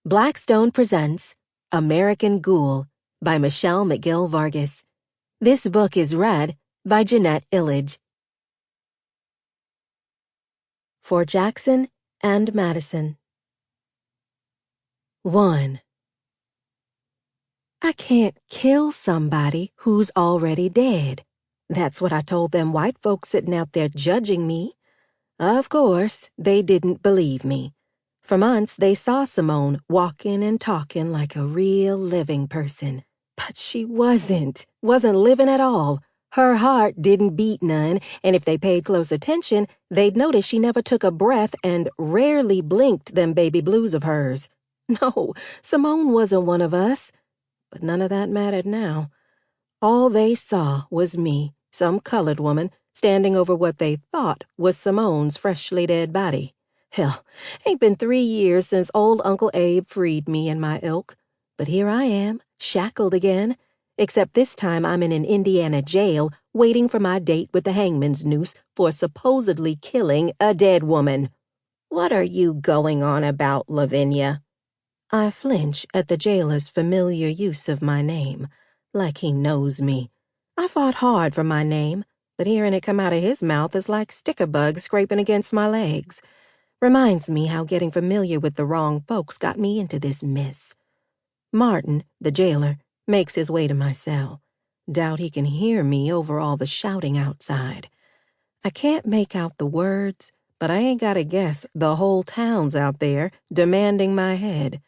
Blackstone presents American Ghoul by Michelle McGill-Vargas. This book is read by Jeanette Illidge. For Jackson and Madison. 1. I can't kill somebody who's already dead. That's what I told them white folks sitting out there judging me. Of course, they didn't believe me. For months, they saw Simone walking and talking like a real living person. But she wasn't living at all. Her heart didn't beat none, and if they paid close attention, they'd notice she never took a breath and rarely blinked them baby blues of hers. No, Simone wasn't one of us. But none of that mattered now. All they saw was me, some colored woman, standing over what they thought was Simone's freshly dead body. Hell, ain't been 3 years since old Uncle Abe freed me and my ilk. But here I am, shackled again. Except this time I'm in an Indiana jail, waiting for my date with the hangman's noose for supposedly killing a dead woman. What are you going on about, Lavinia? I flinch at the jailer's familiar use of my name, like he knows me. I fought hard for my name, but hearing it come out of his mouth is like sticker bugs scraping against my legs. Reminds me how getting familiar with the wrong folks got me into this mess. Martin, the jailer, makes his way to my cell. Doubt he can hear me over all the shouting outside. I can't make out the words, but I ain't gotta guess the whole town's out there demanding my head.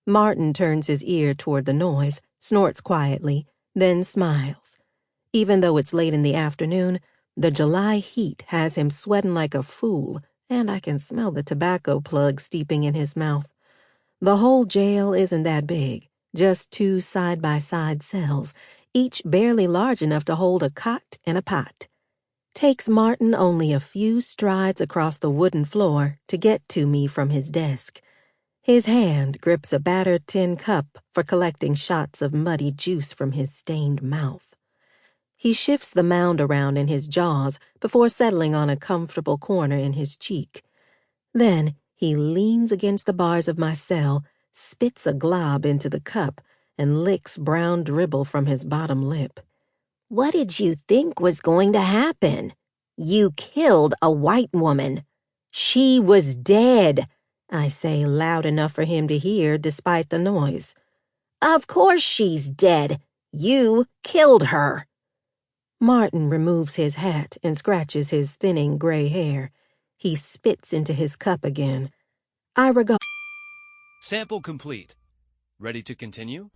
Martin turns his ear toward the noise, snorts quietly, then smiles. Even though it's late in the afternoon, the July heat has him sweating like a fool, and I can smell the tobacco plug steeping in his mouth. The whole jail isn't that big, just 2 side-by-side cells, each barely large enough to hold a cot and a pot. Takes Martin only a few strides across the wooden floor to get to me from his desk. His hand grips a battered tin cup for collecting shots of muddy juice from his stained mouth. He shifts the mound around in his jaws before settling on a comfortable corner in his cheek. Then he leans against the bars of my cell, spits a glob into the cup, and licks brown dribble from his bottom lip. What did you think was going to happen? You killed a white woman. She was dead, I say loud enough for him to hear despite the noise. Of course she's dead. You killed her. Martin removes his hat and scratches his thinning gray hair. He spits into his cup again. I regard. Sample complete. Ready to continue?